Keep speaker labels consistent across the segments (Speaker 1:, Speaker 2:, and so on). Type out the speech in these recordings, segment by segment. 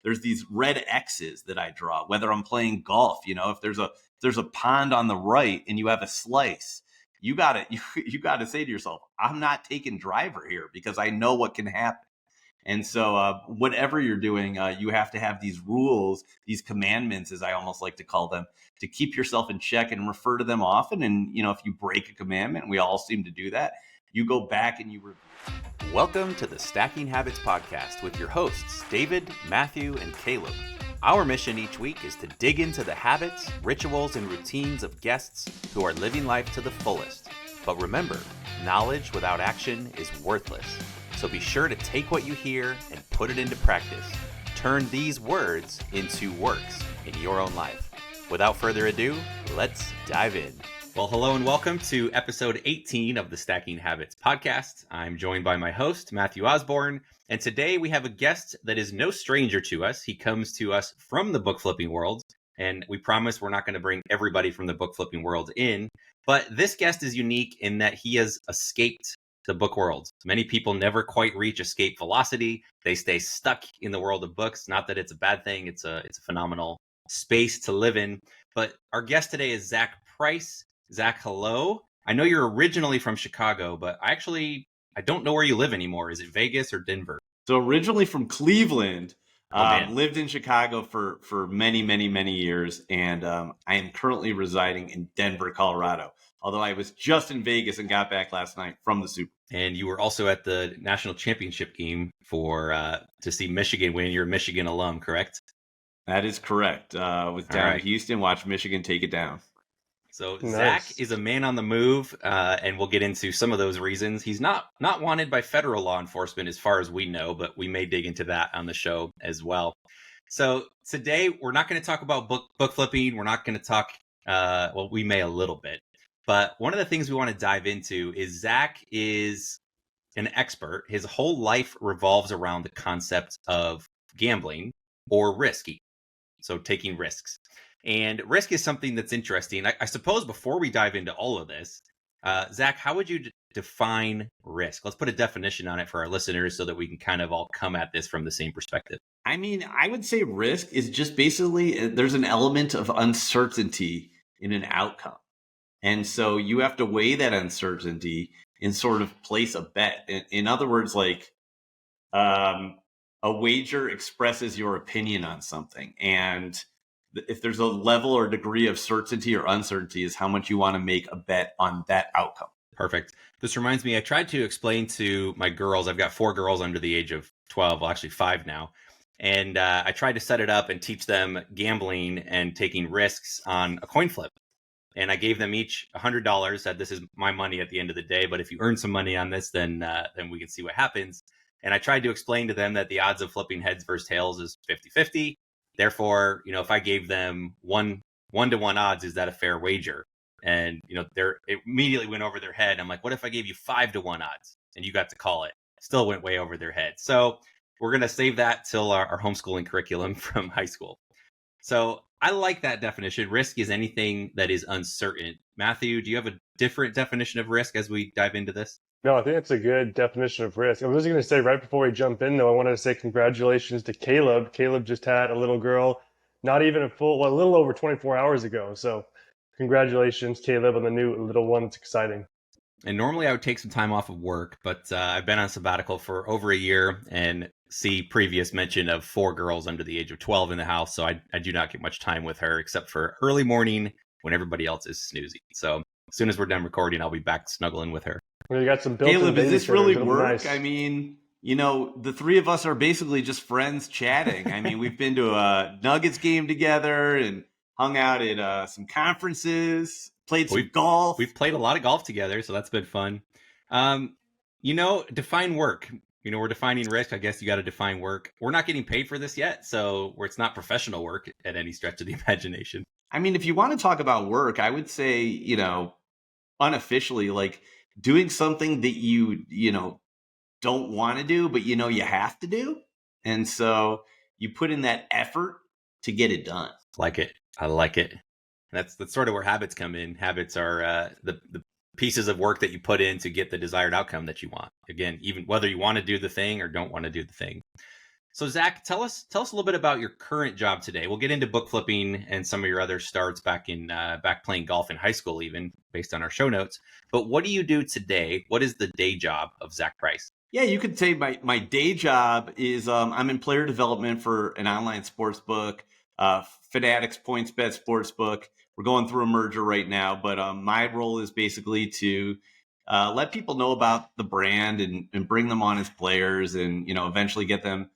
Speaker 1: there's these red X's that I draw, whether I'm playing golf. If there's a pond on the right and you have a slice, you gotta say to yourself, I'm not taking driver here because I know what can happen. And so whatever you're doing, you have to have these rules, these commandments, as I almost like to call them, to keep yourself in check and refer to them often. And, if you break a commandment, we all seem to do that, you go back and you review.
Speaker 2: Welcome to the Stacking Habits Podcast with your hosts, David, Matthew, and Caleb. Our mission each week is to dig into the habits, rituals, and routines of guests who are living life to the fullest. But remember, knowledge without action is worthless. So be sure to take what you hear and put it into practice. Turn these words into works in your own life. Without further ado, let's dive in. Well, hello and welcome to episode 18 of the Stacking Habits Podcast. I'm joined by my host, Matthew Osborne, and today we have a guest that is no stranger to us. He comes to us from the book flipping world, and we promise we're not going to bring everybody from the book flipping world in, but this guest is unique in that he has escaped the book world. Many people never quite reach escape velocity. They stay stuck in the world of books. Not that it's a bad thing. It's a phenomenal space to live in. But our guest today is Zack Price. Zack, hello. I know you're originally from Chicago, but I don't know where you live anymore. Is it Vegas or Denver?
Speaker 1: So originally from Cleveland, lived in Chicago for many, many, many years. And I am currently residing in Denver, Colorado. Although I was just in Vegas and got back last night from the Super Bowl.
Speaker 2: And you were also at the national championship game to see Michigan win. You're a Michigan alum, correct?
Speaker 1: That is correct. Was down in Houston, watched Michigan take it down.
Speaker 2: So
Speaker 3: Nice.
Speaker 2: Zack is a man on the move, and we'll get into some of those reasons. He's not wanted by federal law enforcement as far as we know, but we may dig into that on the show as well. So today we're not going to talk about book flipping. We're not going to talk, we may a little bit. But one of the things we want to dive into is Zack is an expert. His whole life revolves around the concept of gambling or risky. So taking risks. And risk is something that's interesting. I suppose before we dive into all of this, Zack, how would you define risk? Let's put a definition on it for our listeners so that we can kind of all come at this from the same perspective.
Speaker 1: I mean, I would say risk is just basically there's an element of uncertainty in an outcome. And so you have to weigh that uncertainty and sort of place a bet. In other words, like a wager expresses your opinion on something. And if there's a level or degree of certainty or uncertainty is how much you want to make a bet on that outcome.
Speaker 2: Perfect. This reminds me, I tried to explain to my girls, I've got 4 girls under the age of 12, well, actually 5 now. And I tried to set it up and teach them gambling and taking risks on a coin flip. And I gave them each $100, said this is my money at the end of the day, but if you earn some money on this, then we can see what happens. And I tried to explain to them that the odds of flipping heads versus tails is 50-50. Therefore, if I gave them 1-to-1 odds, is that a fair wager? And, it immediately went over their head. I'm like, what if I gave you 5-to-1 odds and you got to call it? Still went way over their head. So we're going to save that till our homeschooling curriculum from high school. So I like that definition. Risk is anything that is uncertain. Matthew, do you have a different definition of risk as we dive into this?
Speaker 3: No, I think that's a good definition of risk. I was going to say right before we jump in, though, I wanted to say congratulations to Caleb. Caleb just had a little girl, not even a little over 24 hours ago. So congratulations, Caleb, on the new little one. It's exciting.
Speaker 2: And normally I would take some time off of work, but I've been on sabbatical for over a year and see previous mention of 4 girls under the age of 12 in the house. So I do not get much time with her except for early morning when everybody else is snoozing. So as soon as we're done recording, I'll be back snuggling with her.
Speaker 3: Well, you got some built-in
Speaker 1: Caleb, does this really work?
Speaker 3: Nice.
Speaker 1: I mean, the 3 of us are basically just friends chatting. I mean, we've been to a Nuggets game together and hung out at some conferences, played some golf.
Speaker 2: We've played a lot of golf together, so that's been fun. Define work. We're defining risk. I guess you got to define work. We're not getting paid for this yet, so it's not professional work at any stretch of the imagination.
Speaker 1: I mean, if you want to talk about work, I would say, unofficially, like doing something that you don't want to do, but you have to do. And so you put in that effort to get it done.
Speaker 2: I like it. That's sort of where habits come in. Habits are the pieces of work that you put in to get the desired outcome that you want. Again, even whether you want to do the thing or don't want to do the thing. So Zach, tell us a little bit about your current job today. We'll get into book flipping and some of your other starts back playing golf in high school, even based on our show notes. But what do you do today? What is the day job of Zack Price?
Speaker 1: Yeah, you could say my day job is I'm in player development for an online sports book, Fanatics PointsBet Sportsbook. We're going through a merger right now, but my role is basically to let people know about the brand and bring them on as players, and eventually get them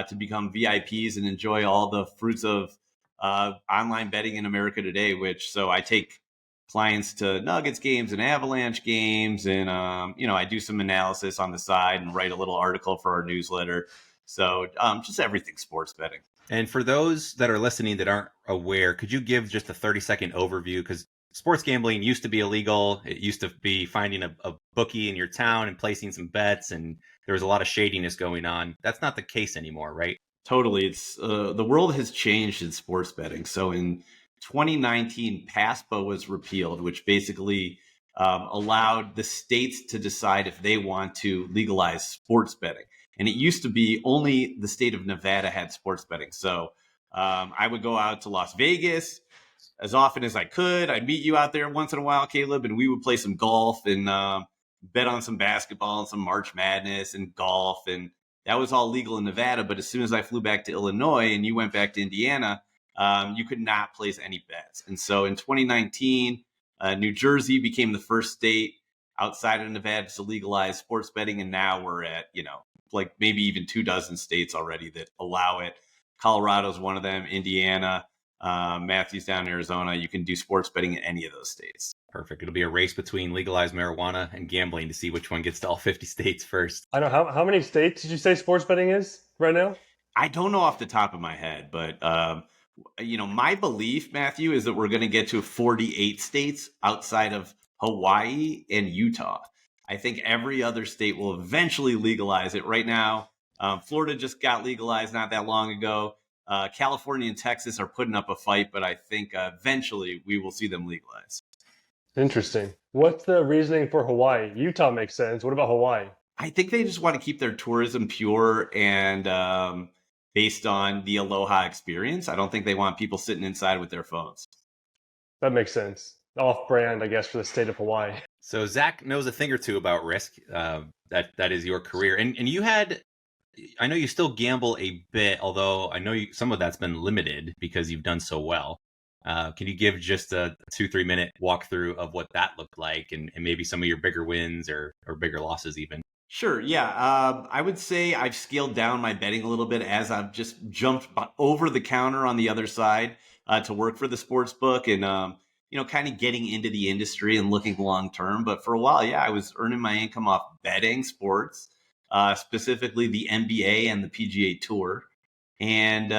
Speaker 1: to become VIPs and enjoy all the fruits of online betting in America today. So I take clients to Nuggets games and Avalanche games, and I do some analysis on the side and write a little article for our newsletter. So just everything sports betting.
Speaker 2: And for those that are listening that aren't aware, could you give just a 30-second overview? Because sports gambling used to be illegal. It used to be finding a bookie in your town and placing some bets, and there was a lot of shadiness going on. That's not the case anymore, right?
Speaker 1: Totally. It's the world has changed in sports betting. So in 2019, PASPA was repealed, which basically allowed the states to decide if they want to legalize sports betting. And it used to be only the state of Nevada had sports betting. So I would go out to Las Vegas as often as I could. I'd meet you out there once in a while, Caleb, and we would play some golf and bet on some basketball and some March Madness and golf. And that was all legal in Nevada. But as soon as I flew back to Illinois and you went back to Indiana, you could not place any bets. And so in 2019, New Jersey became the first state outside of Nevada to legalize sports betting. And now we're at, like maybe even 24 states already that allow it. Colorado's one of them, Indiana, Matthew's down in Arizona. You can do sports betting in any of those states.
Speaker 2: Perfect. It'll be a race between legalized marijuana and gambling to see which one gets to all 50 states first.
Speaker 3: I know. How many states did you say sports betting is right now?
Speaker 1: I don't know off the top of my head, but my belief, Matthew, is that we're going to get to 48 states outside of Hawaii and Utah. I think every other state will eventually legalize it. Right now, Florida just got legalized not that long ago. California and Texas are putting up a fight, but I think eventually we will see them legalize.
Speaker 3: Interesting. What's the reasoning for Hawaii? Utah makes sense. What about Hawaii?
Speaker 1: I think they just want to keep their tourism pure and based on the Aloha experience. I don't think they want people sitting inside with their phones.
Speaker 3: That makes sense. Off-brand, I guess, for the state of Hawaii.
Speaker 2: So Zach knows a thing or two about risk. That is your career, and you had. I know you still gamble a bit, although I know some of that's been limited because you've done so well. Can you give just a 2-3 minute walkthrough of what that looked like, and maybe some of your bigger wins or bigger losses even?
Speaker 1: Sure. Yeah. I would say I've scaled down my betting a little bit as I've just jumped over the counter on the other side to work for the sports book and, kind of getting into the industry and looking long term. But for a while, yeah, I was earning my income off betting sports, specifically the NBA and the PGA Tour. And,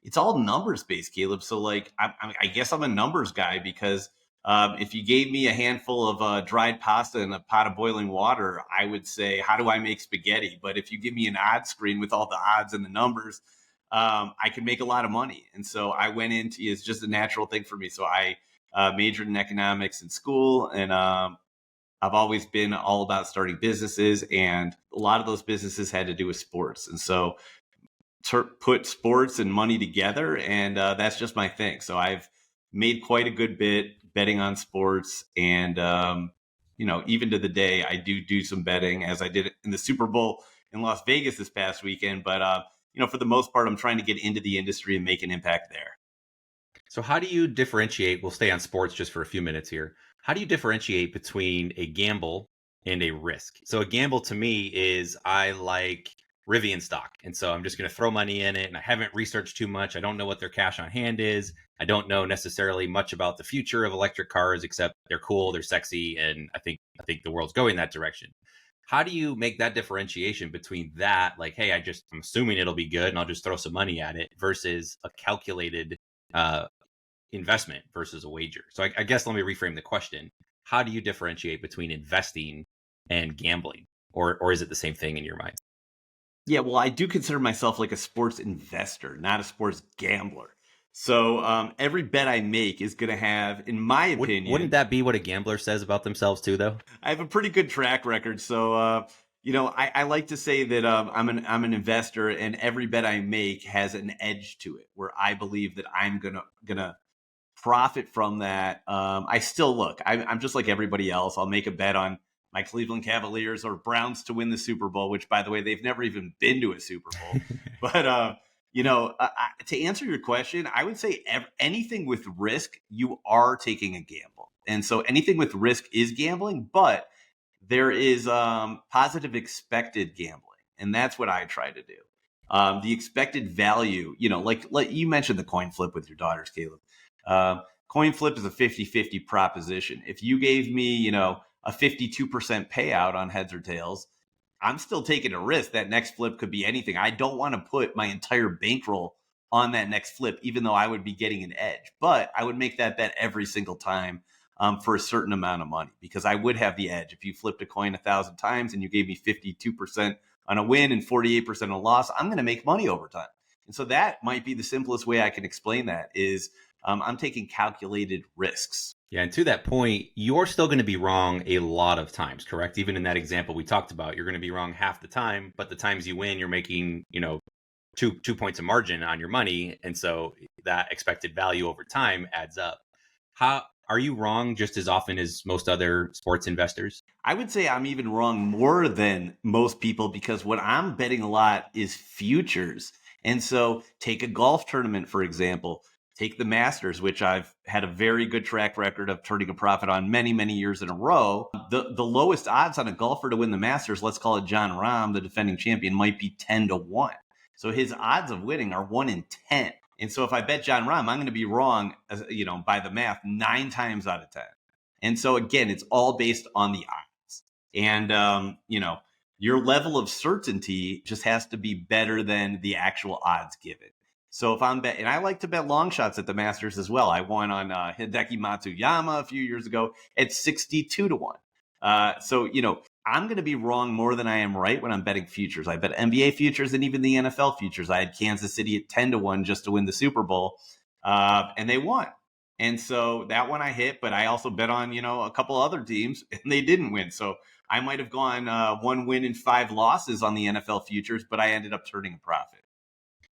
Speaker 1: it's all numbers based, Caleb. So like, I guess I'm a numbers guy because if you gave me a handful of dried pasta and a pot of boiling water, I would say, how do I make spaghetti? But if you give me an odds screen with all the odds and the numbers, I could make a lot of money. And so I went into, it's just a natural thing for me. So I majored in economics in school, and I've always been all about starting businesses, and a lot of those businesses had to do with sports. And so put sports and money together, and that's just my thing. So I've made quite a good bit betting on sports, and even to the day I do some betting, as I did in the Super Bowl in Las Vegas this past weekend. But for the most part, I'm trying to get into the industry and make an impact there.
Speaker 2: So how do you differentiate? We'll stay on sports just for a few minutes here. How do you differentiate between a gamble and a risk? So a gamble to me is I like Rivian stock, and so I'm just going to throw money in it, and I haven't researched too much. I don't know what their cash on hand is. I don't know necessarily much about the future of electric cars, except they're cool, they're sexy, and I think the world's going that direction. How do you make that differentiation between that, like, hey, I'm assuming it'll be good and I'll just throw some money at it, versus a calculated investment versus a wager? So I guess let me reframe the question. How do you differentiate between investing and gambling? Or is it the same thing in your mind?
Speaker 1: Yeah, well, I do consider myself like a sports investor, not a sports gambler. So every bet I make is going to have, in my opinion...
Speaker 2: Wouldn't that be what a gambler says about themselves too, though?
Speaker 1: I have a pretty good track record. So, I like to say that I'm an investor, and every bet I make has an edge to it, where I believe that I'm gonna profit from that. I still look. I'm just like everybody else. I'll make a bet on my Cleveland Cavaliers or Browns to win the Super Bowl, which, by the way, they've never even been to a Super Bowl. But to answer your question, I would say anything with risk, you are taking a gamble, and so anything with risk is gambling. But there is positive expected gambling, and that's what I try to do. The expected value, like you mentioned the coin flip with your daughters, Caleb. Coin flip is a 50-50 proposition. If you gave me, a 52% payout on heads or tails, I'm still taking a risk. That next flip could be anything. I don't want to put my entire bankroll on that next flip, even though I would be getting an edge. But I would make that bet every single time for a certain amount of money, because I would have the edge. If you flipped a coin 1,000 times and you gave me 52% on a win and 48% on a loss, I'm going to make money over time. And so that might be the simplest way I can explain that is I'm taking calculated risks.
Speaker 2: Yeah, and to that point, you're still going to be wrong a lot of times, correct? Even in that example we talked about, you're going to be wrong half the time, but the times you win, you're making, two points of margin on your money. And so that expected value over time adds up. How are you wrong just as often as most other sports investors?
Speaker 1: I would say I'm even wrong more than most people, because what I'm betting a lot is futures. And so take a golf tournament, for example. Take the Masters, which I've had a very good track record of turning a profit on many, many years in a row. The lowest odds on a golfer to win the Masters, let's call it Jon Rahm, the defending champion, might be 10-1. So his odds of winning are 1 in 10. And so if I bet Jon Rahm, I'm going to be wrong, by the math, 9 times out of 10. And so again, it's all based on the odds. And, your level of certainty just has to be better than the actual odds given. So if I'm and I like to bet long shots at the Masters as well. I won on Hideki Matsuyama a few years ago at 62-1. So I'm going to be wrong more than I am right when I'm betting futures. I bet NBA futures and even the NFL futures. I had Kansas City at 10-1 just to win the Super Bowl, and they won. And so that one I hit, but I also bet on a couple other teams and they didn't win. So I might have gone 1 win and 5 losses on the NFL futures, but I ended up turning a profit.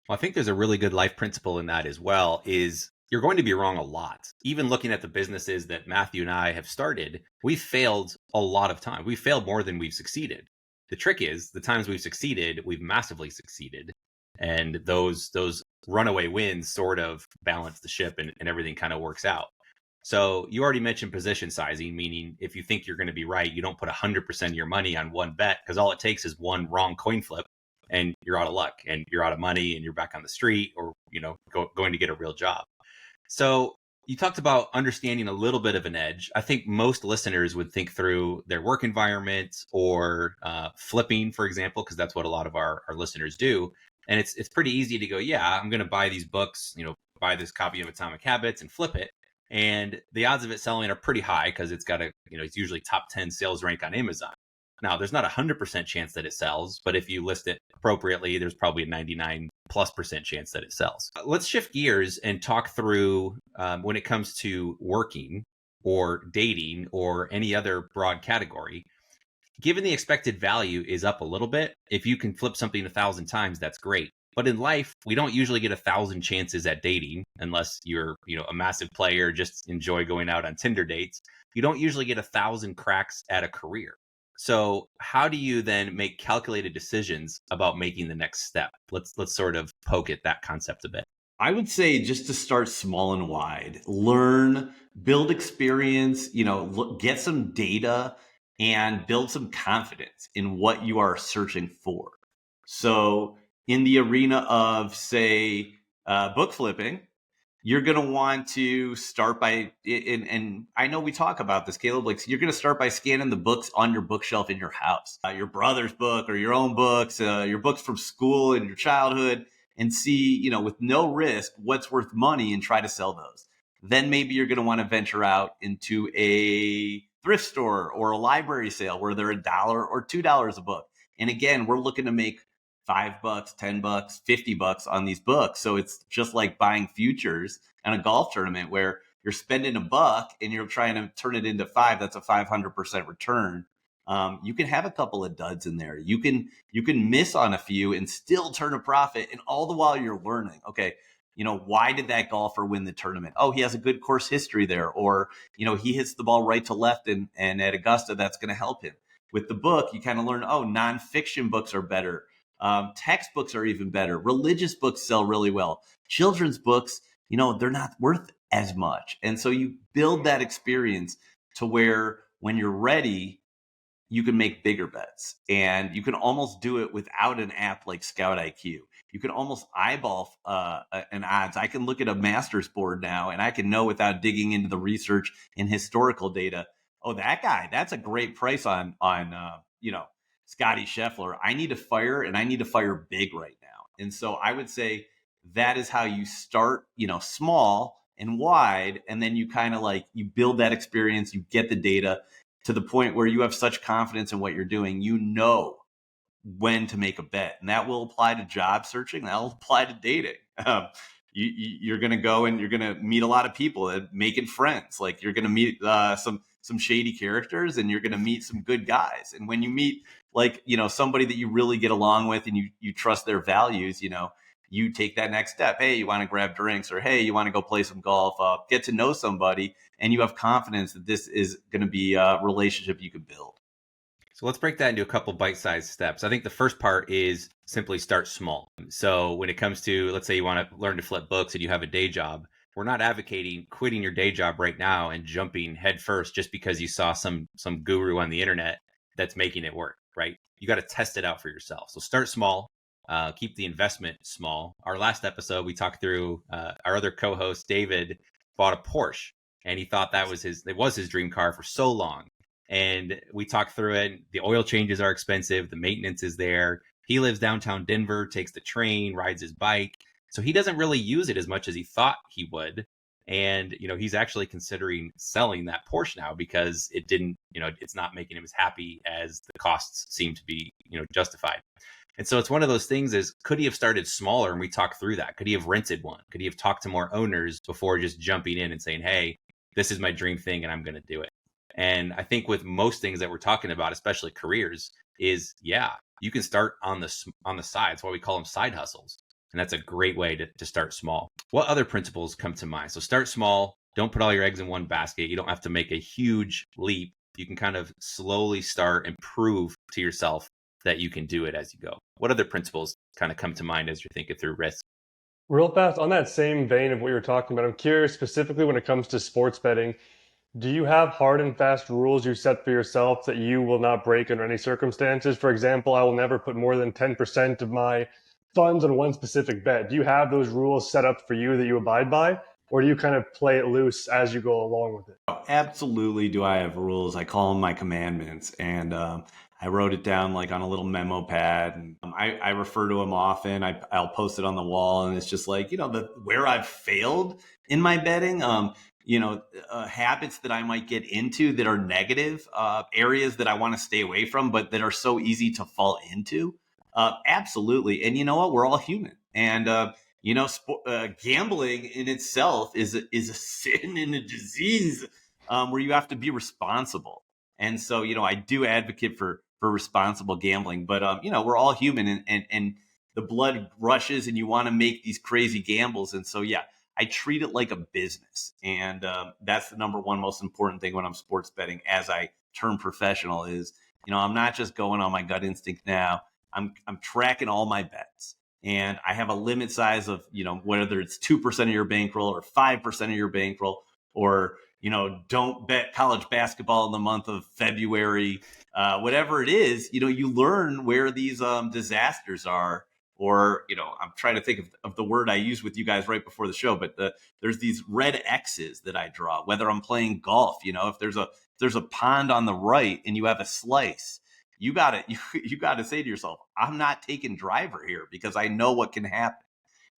Speaker 2: Well, I think there's a really good life principle in that as well, is you're going to be wrong a lot. Even looking at the businesses that Matthew and I have started, we've failed a lot of time. We've failed more than we've succeeded. The trick is the times we've succeeded, we've massively succeeded. And those runaway wins sort of balance the ship and everything kind of works out. So you already mentioned position sizing, meaning if you think you're going to be right, you don't put 100% of your money on one bet, because all it takes is one wrong coin flip and you're out of luck and you're out of money and you're back on the street or, going to get a real job. So you talked about understanding a little bit of an edge. I think most listeners would think through their work environment or flipping, for example, because that's what a lot of our listeners do. And it's pretty easy to go, yeah, I'm going to buy these books, buy this copy of Atomic Habits and flip it. And the odds of it selling are pretty high because it's got it's usually top 10 sales rank on Amazon. Now, there's not 100% chance that it sells, but if you list it appropriately, there's probably a 99+% chance that it sells. Let's shift gears and talk through when it comes to working or dating or any other broad category. Given the expected value is up a little bit, if you can flip something 1,000 times, that's great. But in life, we don't usually get 1,000 chances at dating unless you're, a massive player, just enjoy going out on Tinder dates. You don't usually get 1,000 cracks at a career. So how do you then make calculated decisions about making the next step? Let's sort of poke at that concept a bit.
Speaker 1: I would say just to start small and wide, learn, build experience, get some data and build some confidence in what you are searching for. So in the arena of, say, book flipping, you're going to want to start by, and I know we talk about this, Caleb, like you're going to start by scanning the books on your bookshelf in your house, your brother's book or your own books, your books from school and your childhood, and see, with no risk, what's worth money and try to sell those. Then maybe you're going to want to venture out into a thrift store or a library sale where they're $1 or $2 a book. And again, we're looking to make $5, $10, $50 on these books. So it's just like buying futures in a golf tournament where you're spending $1 and you're trying to turn it into $5. That's a 500% return. You can have a couple of duds in there. You can miss on a few and still turn a profit. And all the while you're learning, okay, why did that golfer win the tournament? Oh, he has a good course history there. Or, he hits the ball right to left and at Augusta, that's going to help him. With the book, you kind of learn, oh, nonfiction books are better. Textbooks are even better. Religious books sell really well. Children's books, they're not worth as much. And so you build that experience to where when you're ready, you can make bigger bets, and you can almost do it without an app like Scout IQ. You can almost eyeball an odds. I can look at a Masters board now, and I can know without digging into the research and historical data. Oh, that guy, that's a great price on Scotty Scheffler. I need to fire, and I need to fire big right now. And so I would say that is how you start, small and wide, and then you kind of like you build that experience. You get the data to the point where you have such confidence in what you're doing, when to make a bet. And that will apply to job searching. That will apply to dating. You're going to go and you're going to meet a lot of people and making friends. Like you're going to meet some shady characters, and you're going to meet some good guys. And when you meet somebody that you really get along with and you trust their values, you take that next step. Hey, you want to grab drinks, or hey, you want to go play some golf, get to know somebody, and you have confidence that this is going to be a relationship you could build.
Speaker 2: So let's break that into a couple bite-sized steps. I think the first part is simply start small. So when it comes to, let's say you want to learn to flip books and you have a day job, we're not advocating quitting your day job right now and jumping headfirst just because you saw some guru on the internet that's making it work, right? You got to test it out for yourself. So start small. Keep the investment small. Our last episode, we talked through our other co-host, David, bought a Porsche, and he thought it was his dream car for so long. And we talked through it. The oil changes are expensive. The maintenance is there. He lives downtown Denver, takes the train, rides his bike. So he doesn't really use it as much as he thought he would. And, he's actually considering selling that Porsche now because it didn't, it's not making him as happy as the costs seem to be, justified. And so it's one of those things is, could he have started smaller? And we talked through that. Could he have rented one? Could he have talked to more owners before just jumping in and saying, hey, this is my dream thing and I'm going to do it? And I think with most things that we're talking about, especially careers, is you can start on the side. That's why we call them side hustles. And that's a great way to start small. What other principles come to mind? So start small. Don't put all your eggs in one basket. You don't have to make a huge leap. You can kind of slowly start and prove to yourself that you can do it as you go. What other principles kind of come to mind as you're thinking through risk?
Speaker 3: Real fast, on that same vein of what you were talking about, I'm curious specifically when it comes to sports betting, do you have hard and fast rules you set for yourself that you will not break under any circumstances? For example, I will never put more than 10% of my funds on one specific bet. Do you have those rules set up for you that you abide by? Or do you kind of play it loose as you go along with it?
Speaker 1: Absolutely do I have rules. I call them my commandments. And I wrote it down like on a little memo pad, and I refer to them often. I'll post it on the wall, and it's just like, where I've failed in my betting, habits that I might get into that are negative, areas that I want to stay away from, but that are so easy to fall into. Absolutely. And you know what? We're all human. And, gambling in itself is a sin and a disease where you have to be responsible. And so, I do advocate for responsible gambling, but, we're all human, and the blood rushes and you want to make these crazy gambles. And so, I treat it like a business. And that's the number one most important thing when I'm sports betting as I turn professional is, I'm not just going on my gut instinct now. I'm tracking all my bets. And I have a limit size of, whether it's 2% of your bankroll or 5% of your bankroll, or, don't bet college basketball in the month of February, whatever it is, you learn where these disasters are. Or, I'm trying to think of the word I used with you guys right before the show, but there's these red X's that I draw, whether I'm playing golf, if there's a pond on the right and you have a slice, you gotta say to yourself, I'm not taking driver here because I know what can happen.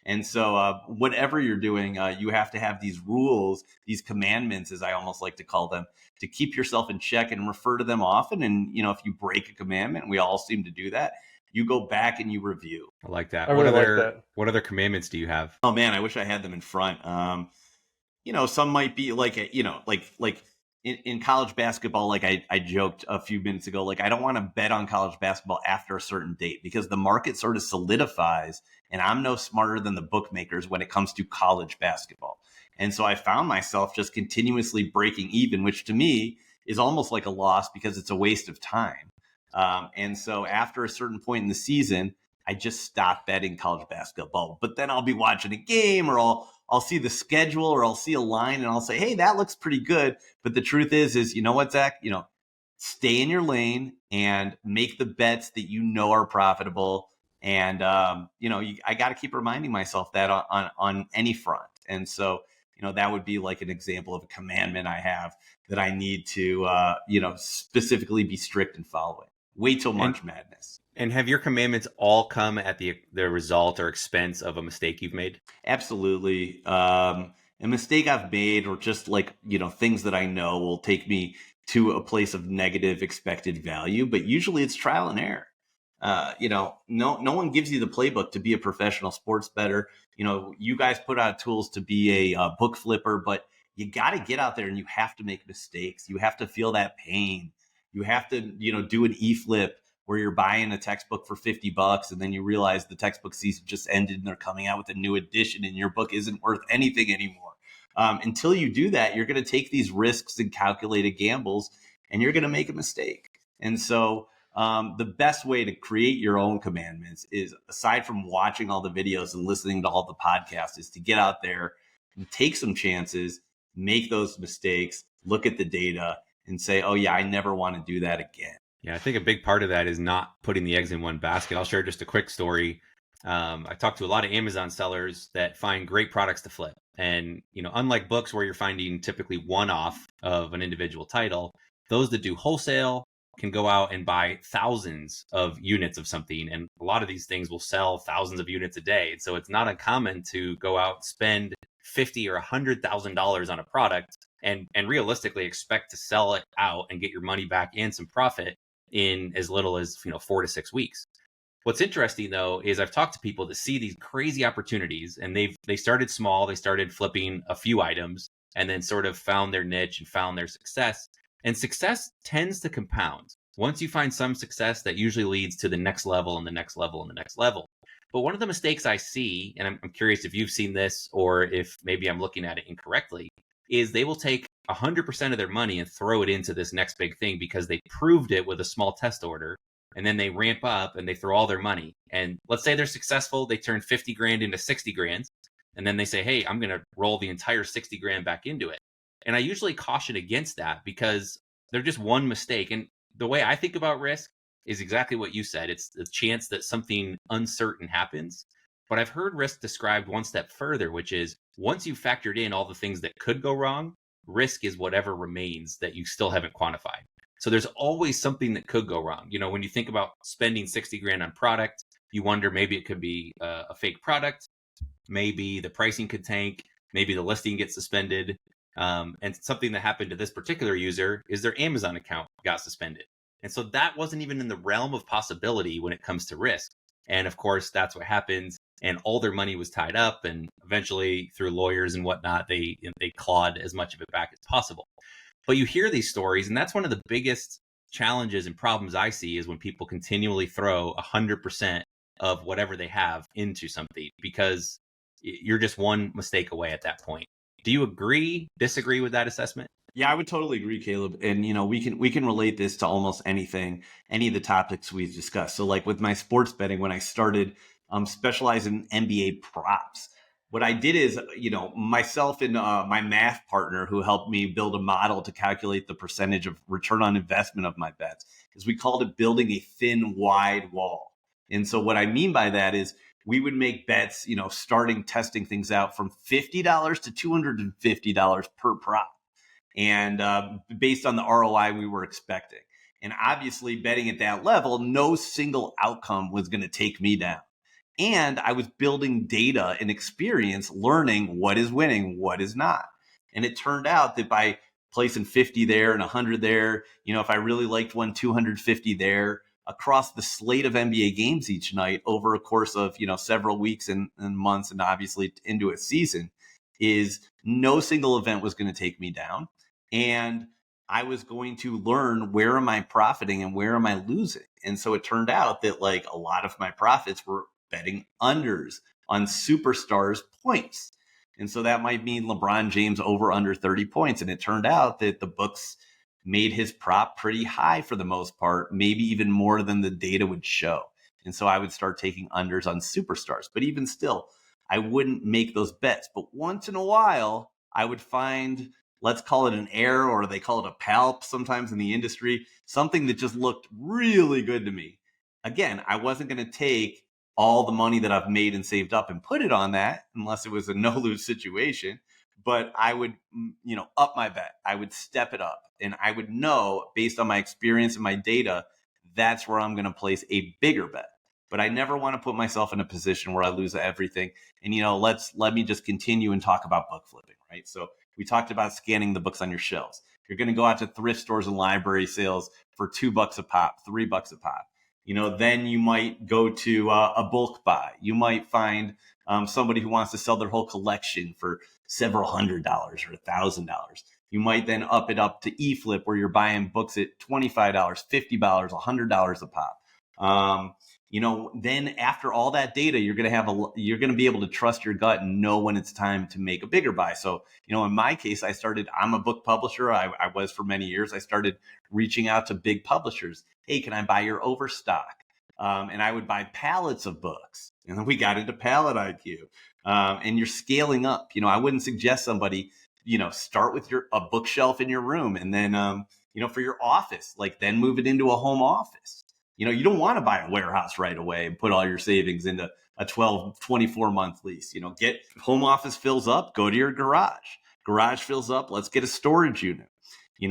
Speaker 1: And so whatever you're doing, you have to have these rules, these commandments, as I almost like to call them, to keep yourself in check and refer to them often. And, if you break a commandment, we all seem to do that, you go back and you review.
Speaker 2: I like that.
Speaker 3: I really like that.
Speaker 2: What other commandments do you have?
Speaker 1: Oh man, I wish I had them in front. Some might be like, like in college basketball, like I joked a few minutes ago, like I don't want to bet on college basketball after a certain date because the market sort of solidifies, and I'm no smarter than the bookmakers when it comes to college basketball. And so I found myself just continuously breaking even, which to me is almost like a loss because it's a waste of time. And so after a certain point in the season, I just stopped betting college basketball. But then I'll be watching a game, or I'll see the schedule, or I'll see a line, and I'll say, "Hey, that looks pretty good." But the truth is you know what, Zach? Stay in your lane and make the bets that you know are profitable. And I got to keep reminding myself that on any front. And so that would be like an example of a commandment I have that I need to specifically be strict in following. Wait till March Madness.
Speaker 2: And have your commandments all come at the result or expense of a mistake you've made?
Speaker 1: Absolutely. A mistake I've made, or just like, things that I know will take me to a place of negative expected value, but usually it's trial and error. No one gives you the playbook to be a professional sports bettor. You guys put out tools to be a book flipper, but you got to get out there and you have to make mistakes. You have to feel that pain. You have to, do an e-flip where you're buying a textbook for $50 and then you realize the textbook season just ended and they're coming out with a new edition and your book isn't worth anything anymore. Until you do that, you're going to take these risks and calculated gambles and you're going to make a mistake. And so the best way to create your own commandments is, aside from watching all the videos and listening to all the podcasts, is to get out there and take some chances, make those mistakes, look at the data and say, oh yeah, I never want to do that again.
Speaker 2: Yeah, I think a big part of that is not putting the eggs in one basket. I'll share just a quick story. I talked to a lot of Amazon sellers that find great products to flip. And, unlike books where you're finding typically one-off of an individual title, those that do wholesale can go out and buy thousands of units of something. And a lot of these things will sell thousands of units a day. And so it's not uncommon to go out, spend $50,000 or $100,000 on a product and realistically expect to sell it out and get your money back and some profit in as little as 4 to 6 weeks. What's interesting though is I've talked to people that see these crazy opportunities and they started small, they started flipping a few items and then sort of found their niche and found their success. And success tends to compound. Once you find some success, that usually leads to the next level and the next level and the next level. But one of the mistakes I see, and I'm curious if you've seen this or if maybe I'm looking at it incorrectly, is they will take 100% of their money and throw it into this next big thing because they proved it with a small test order. And then they ramp up and they throw all their money. And let's say they're successful. They turn 50 grand into 60 grand. And then they say, hey, I'm going to roll the entire 60 grand back into it. And I usually caution against that because they're just one mistake. And the way I think about risk is exactly what you said. It's the chance that something uncertain happens. But I've heard risk described one step further, which is once you've factored in all the things that could go wrong, risk is whatever remains that you still haven't quantified. So there's always something that could go wrong. When you think about spending 60 grand on product, you wonder maybe it could be a fake product. Maybe the pricing could tank. Maybe the listing gets suspended. And something that happened to this particular user is their Amazon account got suspended. And so that wasn't even in the realm of possibility when it comes to risk. And of course, that's what happened. And all their money was tied up. And eventually, through lawyers and whatnot, they clawed as much of it back as possible. But you hear these stories, and that's one of the biggest challenges and problems I see is when people continually throw 100% of whatever they have into something because you're just one mistake away at that point. Do you agree, disagree with that assessment?
Speaker 1: Yeah, I would totally agree, Caleb. And we can relate this to almost anything, any of the topics we've discussed. So like with my sports betting, when I started specializing in NBA props, what I did is, myself and my math partner who helped me build a model to calculate the percentage of return on investment of my bets, is we called it building a thin, wide wall. And so what I mean by that is we would make bets, starting testing things out from $50 to $250 per prop. And based on the ROI we were expecting. And obviously betting at that level, no single outcome was going to take me down. And I was building data and experience, learning what is winning, what is not. And it turned out that by placing 50 there and 100 there, if I really liked one, 250 there, across the slate of NBA games each night over a course of, several weeks and months and obviously into a season, is no single event was going to take me down. And I was going to learn where am I profiting and where am I losing. And so it turned out that like a lot of my profits were betting unders on superstars points. And so that might mean LeBron James over under 30 points. And it turned out that the books made his prop pretty high for the most part, maybe even more than the data would show. And so I would start taking unders on superstars. But even still, I wouldn't make those bets. But once in a while, I would find, let's call it an error, or they call it a palp sometimes in the industry, something that just looked really good to me. Again, I wasn't going to take all the money that I've made and saved up and put it on that unless it was a no lose situation. But I would, up my bet. I would step it up, and I would know based on my experience and my data, that's where I'm going to place a bigger bet. But I never want to put myself in a position where I lose everything. And, let me just continue and talk about book flipping, right? So we talked about scanning the books on your shelves. You're going to go out to thrift stores and library sales for $2 a pop, $3 a pop. Then you might go to a bulk buy. You might find somebody who wants to sell their whole collection for several $100s or $1,000. You might then up it up to eFlip, where you're buying books at $25, $50, $100 a pop. Then after all that data, you're going to be able to trust your gut and know when it's time to make a bigger buy. So, in my case, I'm a book publisher. I was for many years. I started reaching out to big publishers. Hey, can I buy your overstock? And I would buy pallets of books. And then we got into Pallet IQ. And you're scaling up. I wouldn't suggest somebody, start with a bookshelf in your room, and then, for your office, like then move it into a home office. You don't want to buy a warehouse right away and put all your savings into a 12, 24-month lease. Get home office fills up, go to your garage. Garage fills up, let's get a storage unit.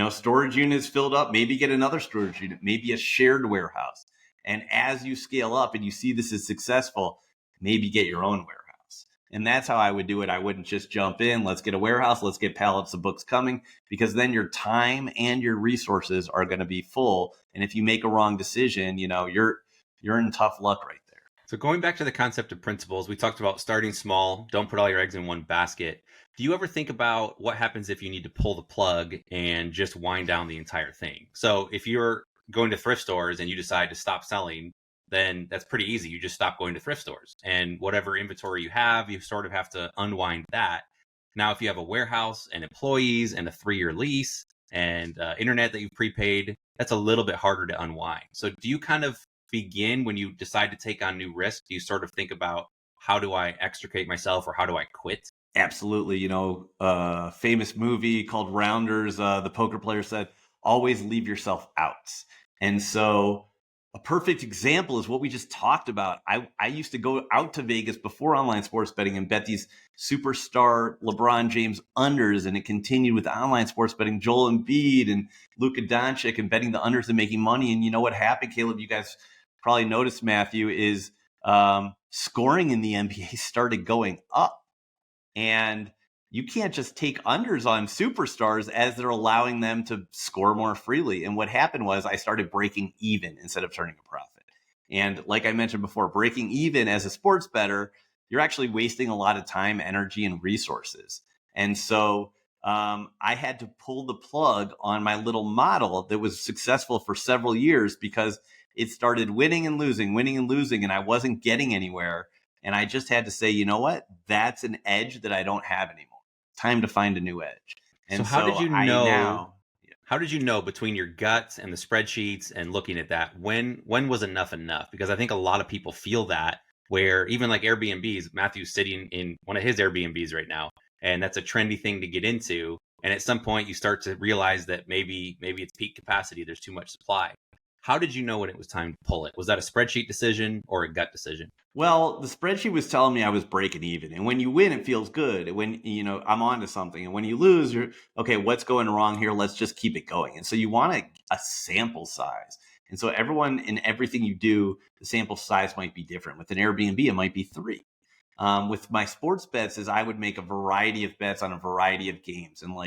Speaker 1: Storage unit is filled up, maybe get another storage unit, maybe a shared warehouse. And as you scale up and you see this is successful, maybe get your own warehouse. And that's how I would do it. I wouldn't just jump in, let's get a warehouse, let's get pallets of books coming, because then your time and your resources are going to be full. And if you make a wrong decision, you're in tough luck right there.
Speaker 2: So going back to the concept of principles, we talked about starting small, don't put all your eggs in one basket. Do you ever think about what happens if you need to pull the plug and just wind down the entire thing? So if you're going to thrift stores and you decide to stop selling, then that's pretty easy. You just stop going to thrift stores, and whatever inventory you have, you sort of have to unwind that. Now, if you have a warehouse and employees and a 3-year lease and internet that you've prepaid, that's a little bit harder to unwind. So do you kind of begin when you decide to take on new risk? Do you sort of think about, how do I extricate myself, or how do I quit?
Speaker 1: Absolutely. Famous movie called Rounders, the poker player said, always leave yourself out. And so a perfect example is what we just talked about. I used to go out to Vegas before online sports betting and bet these superstar LeBron James unders, and it continued with online sports betting, Joel Embiid and Luka Doncic, and betting the unders and making money. And you know what happened, Caleb? You guys probably noticed, Matthew, is scoring in the NBA started going up. And you can't just take unders on superstars as they're allowing them to score more freely. And what happened was I started breaking even instead of turning a profit. And like I mentioned before, breaking even as a sports bettor, you're actually wasting a lot of time, energy, and resources. And so I had to pull the plug on my little model that was successful for several years, because it started winning and losing, and I wasn't getting anywhere. And I just had to say, you know what? That's an edge that I don't have anymore. Time to find a new edge. And
Speaker 2: so how did you know?
Speaker 1: Yeah.
Speaker 2: How did you know, between your guts and the spreadsheets and looking at that, when was enough enough? Because I think a lot of people feel that, where even like Airbnbs, Matthew's sitting in one of his Airbnbs right now, and that's a trendy thing to get into. And at some point you start to realize that maybe it's peak capacity. There's too much supply. How did you know when it was time to pull it? Was that a spreadsheet decision or a gut decision?
Speaker 1: Well, the spreadsheet was telling me I was breaking even. And when you win, it feels good. When, I'm onto something. And when you lose, you're, okay, what's going wrong here? Let's just keep it going. And so you want a sample size. And so everyone in everything you do, the sample size might be different. With an Airbnb, it might be 3. With my sports bets, is I would make a variety of bets on a variety of games. And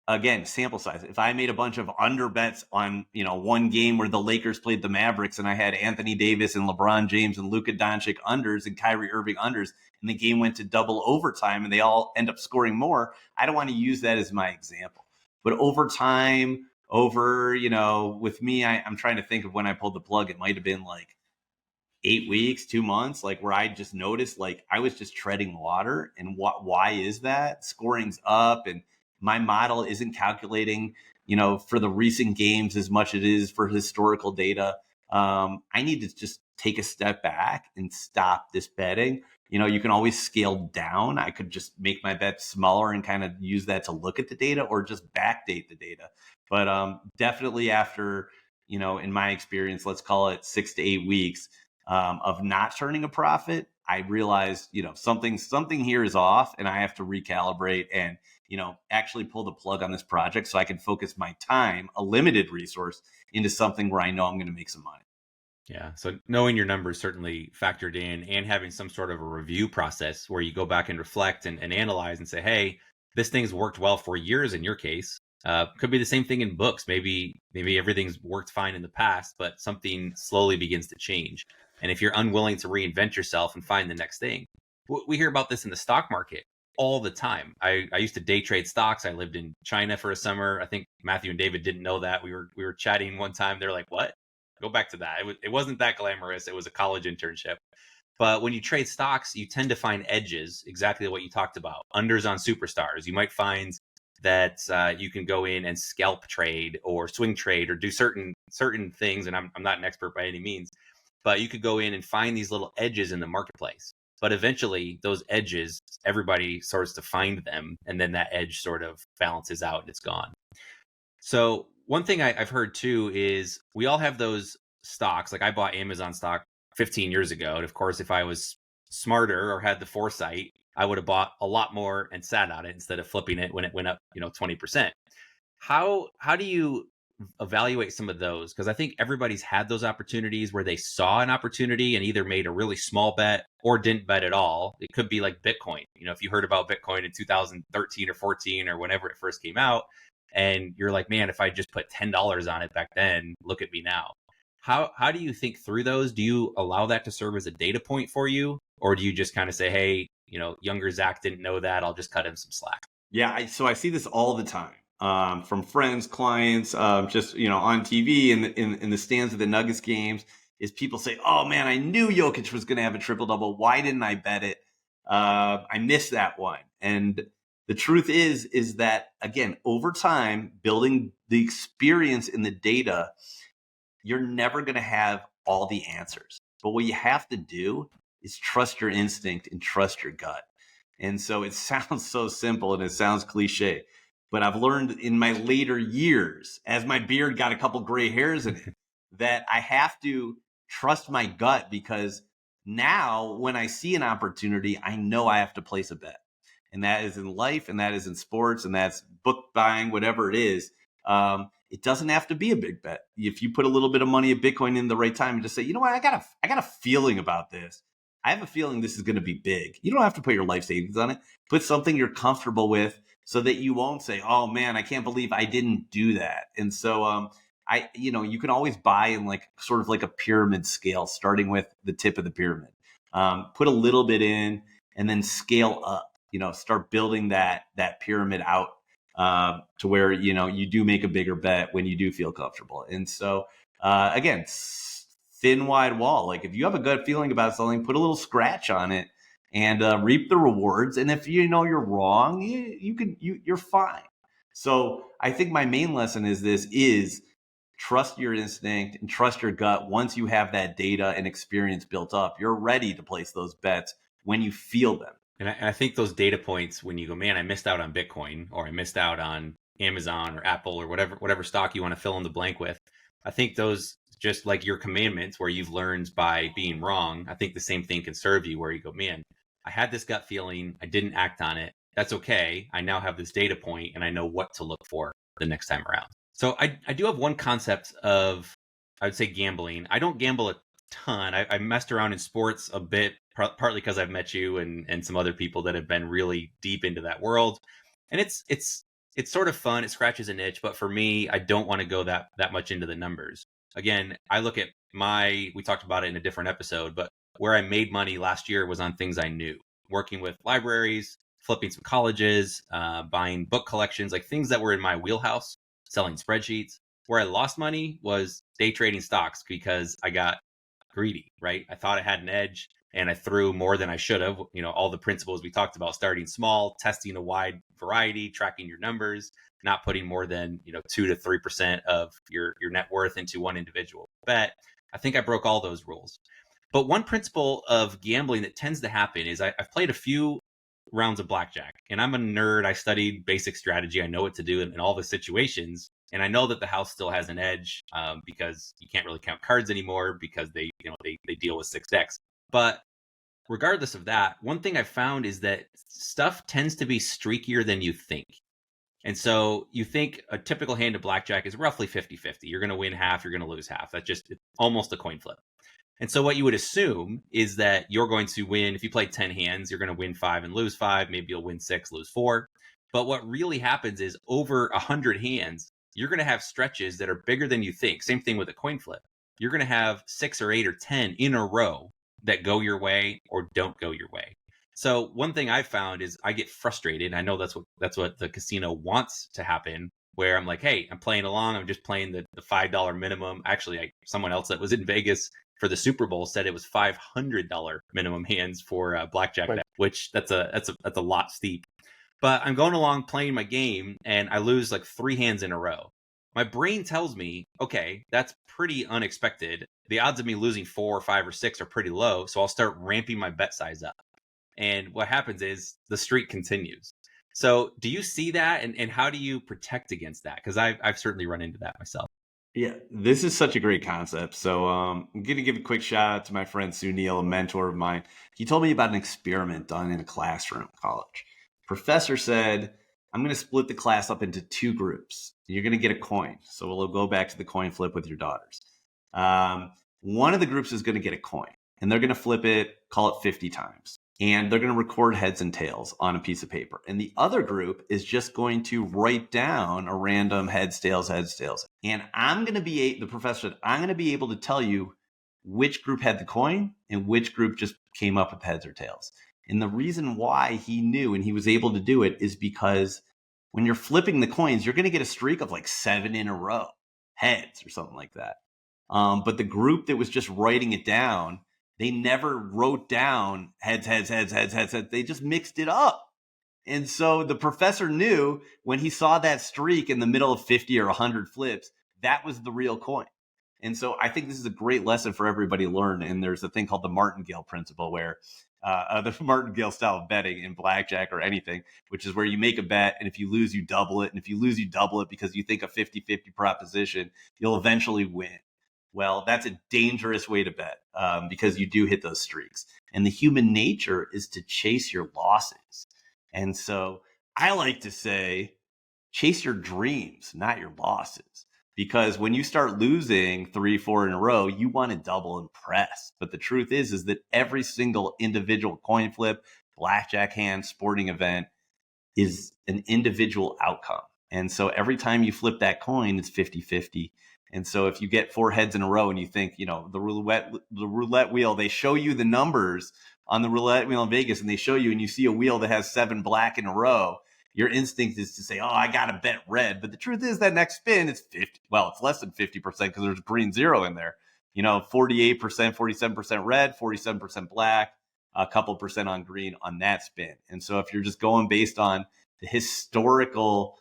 Speaker 1: again, sample size. If I made a bunch of under bets on, one game where the Lakers played the Mavericks, and I had Anthony Davis and LeBron James and Luka Doncic unders and Kyrie Irving unders, and the game went to double overtime and they all end up scoring more, I don't want to use that as my example. But over time, with me, I'm trying to think of when I pulled the plug. It might have been like 8 weeks, 2 months, like where I just noticed like I was just treading water. And why is that? Scoring's up and my model isn't calculating, for the recent games as much as it is for historical data. I need to just take a step back and stop this betting. You can always scale down. I could just make my bet smaller and kind of use that to look at the data or just backdate the data. But definitely after, in my experience, let's call it 6 to 8 weeks of not turning a profit, I realized, something here is off and I have to recalibrate and, actually pull the plug on this project so I can focus my time, a limited resource, into something where I know I'm going to make some money.
Speaker 2: Yeah. So knowing your numbers certainly factored in, and having some sort of a review process where you go back and reflect and analyze and say, hey, this thing's worked well for years in your case. Could be the same thing in books. Maybe everything's worked fine in the past, but something slowly begins to change. And if you're unwilling to reinvent yourself and find the next thing, we hear about this in the stock market all the time. I used to day trade stocks. I lived in China for a summer. I think Matthew and David didn't know that. We were chatting one time. They're like, what? Go back to that. It wasn't that glamorous. It was a college internship. But when you trade stocks, you tend to find edges, exactly what you talked about. Unders on superstars. You might find that you can go in and scalp trade or swing trade or do certain things. And I'm not an expert by any means, but you could go in and find these little edges in the marketplace. But eventually those edges, everybody starts to find them. And then that edge sort of balances out and it's gone. So one thing I've heard too is we all have those stocks. Like I bought Amazon stock 15 years ago. And of course, if I was smarter or had the foresight, I would have bought a lot more and sat on it instead of flipping it when it went up, 20%. How do you evaluate some of those? Because I think everybody's had those opportunities where they saw an opportunity and either made a really small bet or didn't bet at all. It could be like Bitcoin. If you heard about Bitcoin in 2013 or 14 or whenever it first came out, and you're like, man, if I just put $10 on it back then, look at me now. How do you think through those? Do you allow that to serve as a data point for you? Or do you just kind of say, hey, younger Zach didn't know that, I'll just cut him some slack?
Speaker 1: Yeah, so I see this all the time from friends, clients, just on TV in the stands of the Nuggets games. Is people say, "Oh man, I knew Jokic was going to have a triple double. Why didn't I bet it? I missed that one." And the truth is that again, over time, building the experience in the data, you're never going to have all the answers. But what you have to do is trust your instinct and trust your gut. And so it sounds so simple and it sounds cliche, but I've learned in my later years, as my beard got a couple gray hairs in it, that I have to trust my gut, because now when I see an opportunity, I know I have to place a bet. And that is in life, and that is in sports, and that's book buying, whatever it is. It doesn't have to be a big bet. If you put a little bit of money of Bitcoin in the right time and just say, you know what, I got a feeling about this. I have a feeling this is going to be big. You don't have to put your life savings on it. Put something you're comfortable with so that you won't say, oh man, I can't believe I didn't do that. And so you can always buy in like sort of like a pyramid scale, starting with the tip of the pyramid. Put a little bit in and then scale up, start building that pyramid out to where, you do make a bigger bet when you do feel comfortable. And so again, thin, wide wall. Like if you have a gut feeling about something, put a little scratch on it and reap the rewards. And if you're wrong, you're fine. So I think my main lesson is trust your instinct and trust your gut. Once you have that data and experience built up, you're ready to place those bets when you feel them.
Speaker 2: And I think those data points, when you go, man, I missed out on Bitcoin, or I missed out on Amazon or Apple or whatever stock you want to fill in the blank with, I think those, just like your commandments where you've learned by being wrong, I think the same thing can serve you, where you go, man, I had this gut feeling, I didn't act on it. That's okay. I now have this data point and I know what to look for the next time around. So I do have one concept of, I would say, gambling. I don't gamble a ton. I messed around in sports a bit, partly because I've met you and some other people that have been really deep into that world. And it's sort of fun. It scratches an itch. But for me, I don't want to go that much into the numbers. Again, I look at we talked about it in a different episode, but where I made money last year was on things I knew, working with libraries, flipping some colleges, buying book collections, like things that were in my wheelhouse, selling spreadsheets. Where I lost money was day trading stocks because I got greedy, right? I thought I had an edge and I threw more than I should have. All the principles we talked about, starting small, testing a wide variety, tracking your numbers, not putting more than 2 to 3% of your net worth into one individual bet. I think I broke all those rules. But one principle of gambling that tends to happen is I've played a few rounds of blackjack, and I'm a nerd. I studied basic strategy. I know what to do in all the situations. And I know that the house still has an edge because you can't really count cards anymore because they deal with 6 decks. But regardless of that, one thing I've found is that stuff tends to be streakier than you think. And so you think a typical hand of blackjack is roughly 50-50. You're going to win half, you're going to lose half. It's almost a coin flip. And so what you would assume is that you're going to win. If you play 10 hands, you're going to win 5 and lose 5. Maybe you'll win 6, lose 4. But what really happens is over 100 hands, you're going to have stretches that are bigger than you think. Same thing with a coin flip. You're going to have 6 or 8 or 10 in a row that go your way or don't go your way. So one thing I've found is I get frustrated. I know that's what the casino wants to happen, where I'm like, hey, I'm playing along. I'm just playing the $5 minimum. Actually, someone else that was in Vegas for the Super Bowl said it was $500 minimum hands for blackjack,
Speaker 3: Right.
Speaker 2: which that's a lot steep. But I'm going along playing my game and I lose like 3 hands in a row. My brain tells me, okay, that's pretty unexpected. The odds of me losing 4 or 5 or 6 are pretty low. So I'll start ramping my bet size up. And what happens is the streak continues. So do you see that? And how do you protect against that? Because I've certainly run into that myself.
Speaker 1: Yeah, this is such a great concept. So I'm going to give a quick shout out to my friend Sunil, a mentor of mine. He told me about an experiment done in a classroom at college. Professor said, I'm going to split the class up into 2 groups. You're going to get a coin. So we'll go back to the coin flip with your daughters. One of the groups is going to get a coin, and they're going to flip it, call it 50 times. And they're going to record heads and tails on a piece of paper. And the other group is just going to write down a random heads, tails, heads, tails. And the professor said, I'm going to be able to tell you which group had the coin and which group just came up with heads or tails. And the reason why he knew and he was able to do it is because when you're flipping the coins, you're going to get a streak of like 7 in a row, heads or something like that. But the group that was just writing it down, they never wrote down heads, heads, heads, heads, heads, heads. They just mixed it up. And so the professor knew when he saw that streak in the middle of 50 or 100 flips, that was the real coin. And so I think this is a great lesson for everybody to learn. And there's a thing called the martingale principle, where the martingale style of betting in blackjack or anything, which is where you make a bet, and if you lose, you double it. And if you lose, you double it because you think a 50-50 proposition, you'll eventually win. Well, that's a dangerous way to bet because you do hit those streaks. And the human nature is to chase your losses. And so I like to say, chase your dreams, not your losses. Because when you start losing 3, 4 in a row, you want to double and press. But the truth is that every single individual coin flip, blackjack hand, sporting event is an individual outcome. And so every time you flip that coin, it's 50-50. And so if you get 4 heads in a row and you think, the roulette wheel, they show you the numbers on the roulette wheel in Vegas, and they show you and you see a wheel that has 7 black in a row, your instinct is to say, oh, I got to bet red. But the truth is that next spin, it's 50. Well, it's less than 50% because there's a green 0 in there. 48%, 47% red, 47% black, a couple percent on green on that spin. And so if you're just going based on the historical,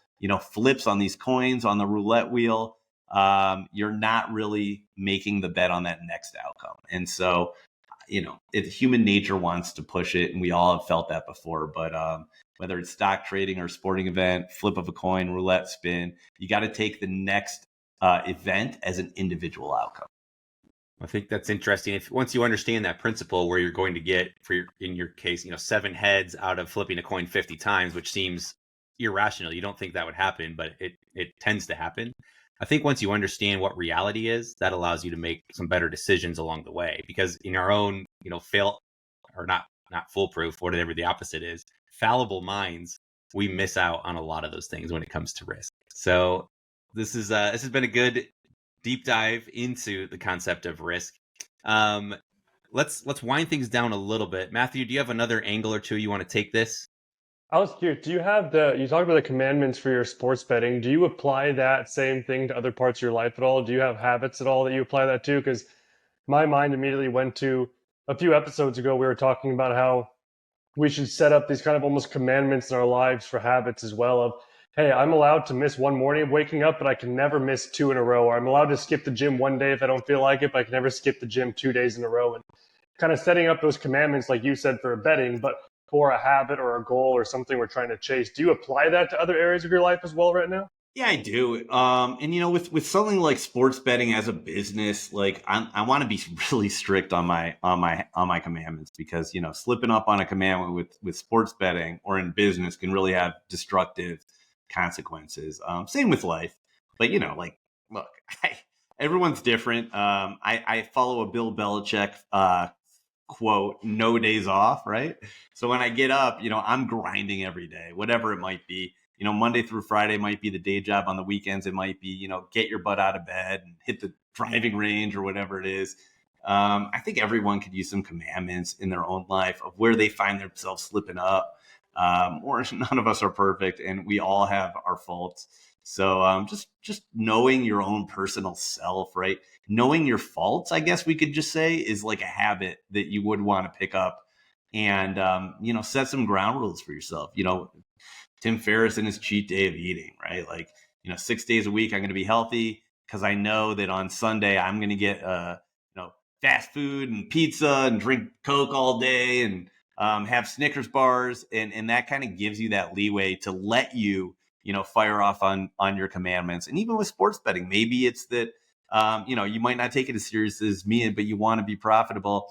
Speaker 1: flips on these coins on the roulette wheel, you're not really making the bet on that next outcome. And so, human nature wants to push it, and we all have felt that before. But whether it's stock trading or sporting event, flip of a coin, roulette spin, you got to take the next event as an individual outcome.
Speaker 2: I think that's interesting. Once you understand that principle, where you're going to get, in your case, 7 heads out of flipping a coin 50 times, which seems irrational. You don't think that would happen, but it tends to happen. I think once you understand what reality is, that allows you to make some better decisions along the way. Because in our own, fail or not foolproof, whatever the opposite is, fallible minds, we miss out on a lot of those things when it comes to risk. So this has been a good deep dive into the concept of risk. Let's wind things down a little bit. Matthew, do you have another angle or two you want to take this?
Speaker 3: I was curious, do you have you talked about the commandments for your sports betting. Do you apply that same thing to other parts of your life at all? Do you have habits at all that you apply that to? Because my mind immediately went to a few episodes ago, we were talking about how we should set up these kind of almost commandments in our lives for habits as well of, hey, I'm allowed to miss one morning of waking up, but I can never miss two in a row. Or I'm allowed to skip the gym one day if I don't feel like it, but I can never skip the gym 2 days in a row. And kind of setting up those commandments, like you said, for betting, but for a habit or a goal or something we're trying to chase. Do you apply that to other areas of your life as well right now?
Speaker 1: Yeah, I do. And with something like sports betting as a business, like I want to be really strict on my commandments, because slipping up on a commandment with sports betting or in business can really have destructive consequences. Same with life, but like, look, everyone's different. I follow a Bill Belichick quote, "No days off," right? So when I get up, I'm grinding every day, whatever it might be. Monday through Friday might be the day job. On the weekends, it might be, get your butt out of bed and hit the driving range or whatever it is. I think everyone could use some commandments in their own life of where they find themselves slipping up. Or none of us are perfect, and we all have our faults. So just knowing your own personal self, right? Knowing your faults, I guess we could just say, is like a habit that you would want to pick up, and set some ground rules for yourself. Tim Ferriss and his cheat day of eating, right? Like, 6 days a week, I'm going to be healthy because I know that on Sunday I'm going to get, fast food and pizza and drink Coke all day and have Snickers bars. And that kind of gives you that leeway to let you, fire off on your commandments. And even with sports betting, maybe it's that, you might not take it as serious as me, but you want to be profitable.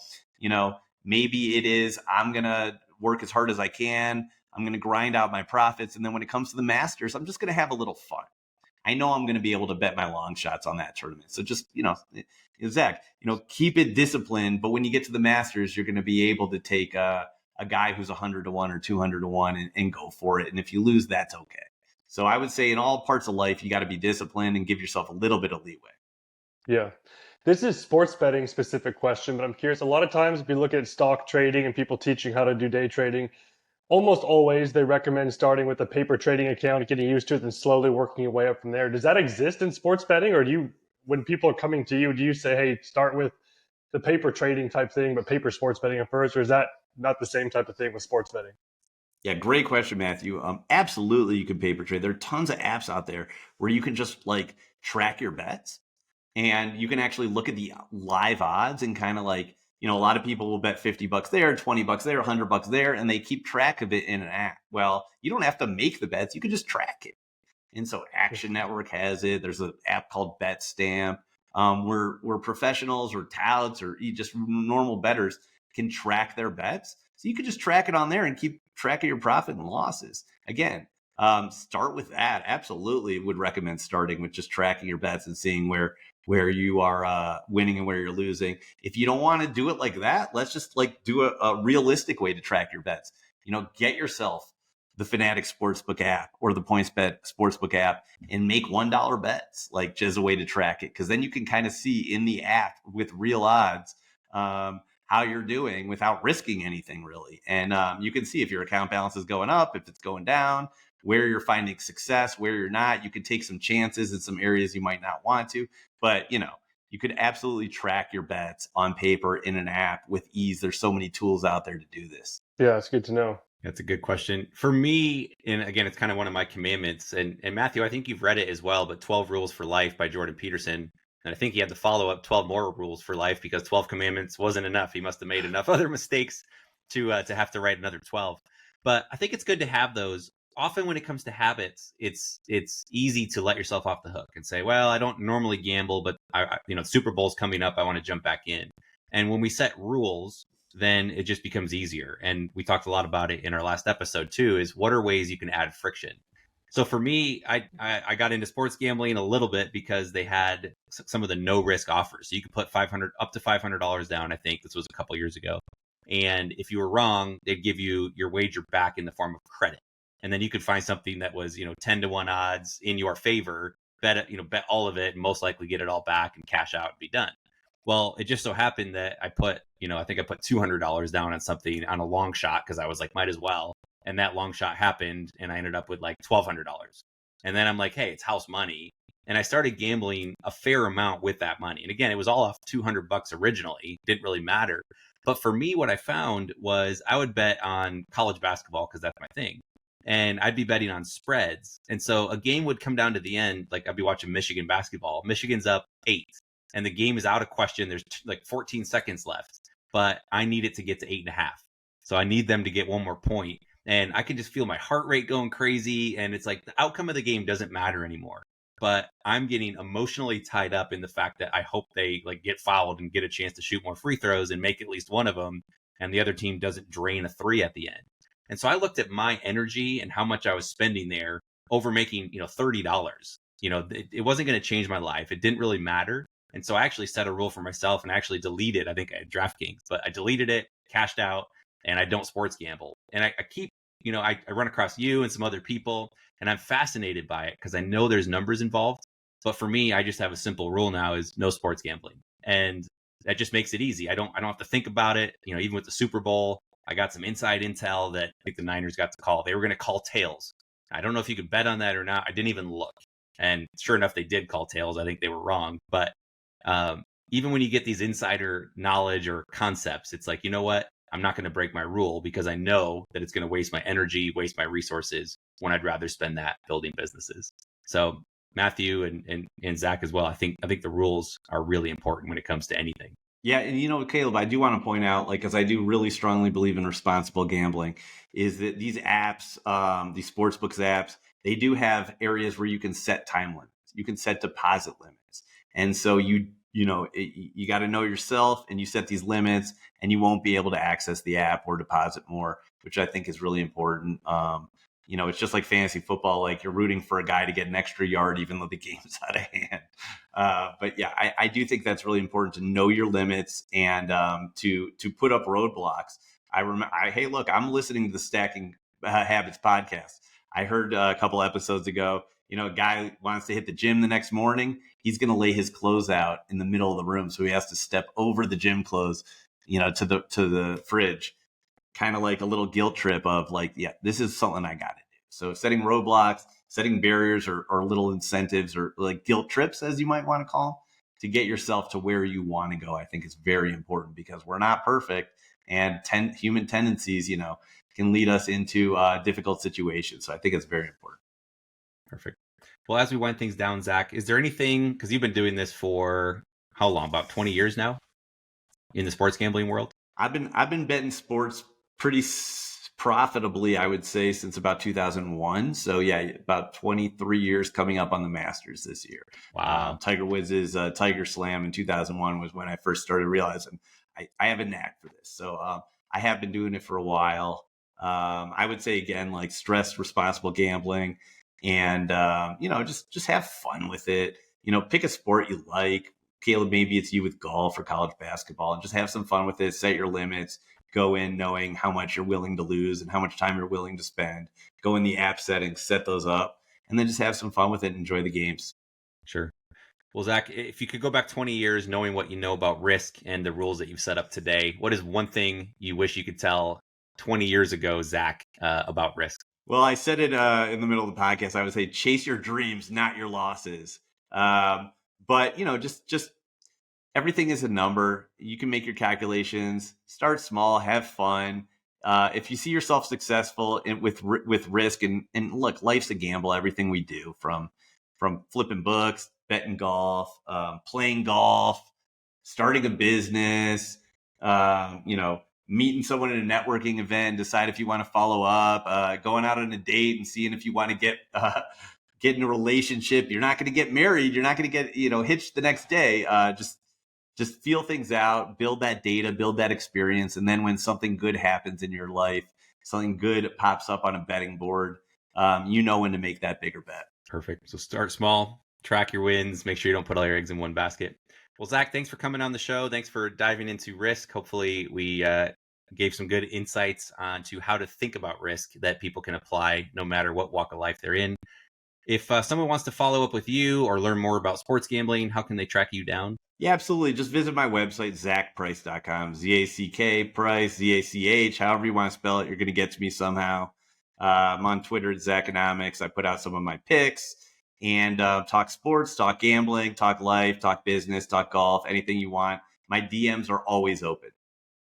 Speaker 1: Maybe it is, I'm going to work as hard as I can. I'm going to grind out my profits. And then when it comes to the Masters, I'm just going to have a little fun. I know I'm going to be able to bet my long shots on that tournament. So just, Zach, keep it disciplined. But when you get to the Masters, you're going to be able to take a guy who's 100 to 1 or 200 to 1 and go for it. And if you lose, that's okay. So I would say in all parts of life, you got to be disciplined and give yourself a little bit of leeway.
Speaker 3: Yeah. This is sports betting specific question, but I'm curious. A lot of times, if you look at stock trading and people teaching how to do day trading, almost always they recommend starting with a paper trading account, getting used to it, and slowly working your way up from there. Does that exist in sports betting? Or when people are coming to you, do you say, hey, start with the paper trading type thing, but paper sports betting at first? Or is that not the same type of thing with sports betting?
Speaker 1: Yeah, great question, Matthew. Absolutely, you can paper trade. There are tons of apps out there where you can just like track your bets, and you can actually look at the live odds and kind of like, a lot of people will bet $50 there, $20 there, $100 there, and they keep track of it in an app. Well, you don't have to make the bets. You can just track it. And so Action Network has it. There's an app called Bet Stamp, where professionals or touts or just normal bettors can track their bets. So you could just track it on there and keep track of your profit and losses. Again, start with that. Absolutely would recommend starting with just tracking your bets and seeing where you are winning and where you're losing. If you don't want to do it like that, let's just like do a realistic way to track your bets. Get yourself the Fanatics Sportsbook app or the PointsBet Sportsbook app and make $1 bets, like just a way to track it. Because then you can kind of see in the app with real odds how you're doing without risking anything really. And you can see if your account balance is going up, if it's going down, where you're finding success, where you're not. You can take some chances in some areas you might not want to, but you could absolutely track your bets on paper in an app with ease. There's so many tools out there to do this.
Speaker 3: Yeah, it's good to know.
Speaker 2: That's a good question. For me, and again, it's kind of one of my commandments. And Matthew, I think you've read it as well, but 12 Rules for Life by Jordan Peterson. And I think he had to follow up 12 more rules for life because 12 commandments wasn't enough. He must have made enough other mistakes to have to write another 12. But I think it's good to have those. Often when it comes to habits, it's easy to let yourself off the hook and say, well, I don't normally gamble, but Super Bowl's coming up. I want to jump back in. And when we set rules, then it just becomes easier. And we talked a lot about it in our last episode too, is what are ways you can add friction? So for me, I got into sports gambling a little bit because they had some of the no risk offers. So you could put up to $500 down. I think this was a couple years ago. And if you were wrong, they'd give you your wager back in the form of credit. And then you could find something that was, 10 to 1 odds in your favor, bet all of it and most likely get it all back and cash out and be done. Well, it just so happened that I put, I think I put $200 down on something on a long shot because I was like, might as well. and that long shot happened, and I ended up with like $1,200. And then I'm like, hey, it's house money. And I started gambling a fair amount with that money. And again, it was all off $200 originally. Didn't really matter. But for me, what I found was I would bet on college basketball because that's my thing. And I'd be betting on spreads. And so a game would come down to the end, like I'd be watching Michigan basketball. Michigan's up 8, and the game is out of question. There's like 14 seconds left, but I need it to get to 8.5. So I need them to get one more point. And I can just feel my heart rate going crazy. And it's like the outcome of the game doesn't matter anymore. But I'm getting emotionally tied up in the fact that I hope they like get fouled and get a chance to shoot more free throws and make at least one of them, and the other team doesn't drain a 3 at the end. And so I looked at my energy and how much I was spending there over making, $30. It wasn't going to change my life. It didn't really matter. And so I actually set a rule for myself and actually deleted. I think I had DraftKings, but I deleted it, cashed out, and I don't sports gamble. And I keep, I run across you and some other people, and I'm fascinated by it because I know there's numbers involved. But for me, I just have a simple rule now: is no sports gambling, and that just makes it easy. I don't have to think about it. Even with the Super Bowl, I got some inside intel that I think the Niners got the call. They were going to call tails. I don't know if you could bet on that or not. I didn't even look, and sure enough, they did call tails. I think they were wrong, but even when you get these insider knowledge or concepts, it's like, you know what? I'm not going to break my rule because I know that it's going to waste my energy, waste my resources when I'd rather spend that building businesses. So Matthew and Zach as well, I think the rules are really important when it comes to anything.
Speaker 1: Yeah, and Caleb, I do want to point out, because I do really strongly believe in responsible gambling, is that these apps, these sportsbooks apps, they do have areas where you can set time limits. You can set deposit limits. And so you got to know yourself, and you set these limits, and you won't be able to access the app or deposit more, which I think is really important. It's just like fantasy football, like you're rooting for a guy to get an extra yard, even though the game's out of hand. But yeah, I do think that's really important to know your limits and to put up roadblocks. Hey, look, I'm listening to the Stacking Habits podcast. I heard a couple episodes ago, a guy wants to hit the gym the next morning. He's going to lay his clothes out in the middle of the room, so he has to step over the gym clothes, to the fridge. Kind of like a little guilt trip of like, yeah, this is something I got to do. So setting roadblocks, setting barriers or little incentives or like guilt trips, as you might want to call them, to get yourself to where you want to go, I think is very important, because we're not perfect, and human tendencies, can lead us into difficult situations. So I think it's very important.
Speaker 2: Perfect. Well, as we wind things down, Zach, is there anything, because you've been doing this for how long? About 20 years now in the sports gambling world?
Speaker 1: I've been betting sports pretty profitably, I would say, since about 2001. So yeah, about 23 years coming up on the Masters this year.
Speaker 2: Wow.
Speaker 1: Tiger Woods' Tiger Slam in 2001 was when I first started realizing I have a knack for this. So I have been doing it for a while. I would say, again, like stress responsible gambling, and just have fun with it. Pick a sport you like. Caleb, maybe it's you with golf or college basketball, and just have some fun with it. Set your limits. Go in knowing how much you're willing to lose and how much time you're willing to spend. Go in the app settings, set those up, and then just have some fun with it and enjoy the games.
Speaker 2: Sure. Well, Zach, if you could go back 20 years knowing what you know about risk and the rules that you've set up today, what is one thing you wish you could tell 20 years ago, Zach, about risk?
Speaker 1: Well, I said it in the middle of the podcast. I would say chase your dreams, not your losses. But, just everything is a number. You can make your calculations, start small, have fun. If you see yourself successful with risk, and look, life's a gamble. Everything we do, from flipping books, betting golf, playing golf, starting a business, meeting someone at a networking event, decide if you want to follow up, going out on a date and seeing if you want to get in a relationship. You're not going to get married. You're not going to get, hitched the next day. Just feel things out, build that data, build that experience. And then when something good happens in your life, something good pops up on a betting board, when to make that bigger bet.
Speaker 2: Perfect. So start small, track your wins, make sure you don't put all your eggs in one basket. Well, Zach, thanks for coming on the show. Thanks for diving into risk. Hopefully we gave some good insights onto how to think about risk that people can apply no matter what walk of life they're in. If someone wants to follow up with you or learn more about sports gambling, how can they track you down?
Speaker 1: Yeah, absolutely. Just visit my website, zackprice.com, ZACK Price, ZACH, however you want to spell it. You're going to get to me somehow. I'm on Twitter at Zackonomics. I put out some of my picks and talk sports, talk gambling, talk life, talk business, talk golf, anything you want. My DMs are always open.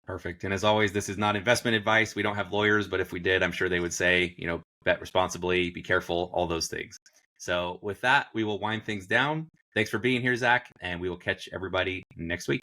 Speaker 2: Perfect. And as always, this is not investment advice. We don't have lawyers, but if we did, I'm sure they would say, bet responsibly, be careful, all those things. So with that, we will wind things down. Thanks for being here, Zach, and we will catch everybody next week.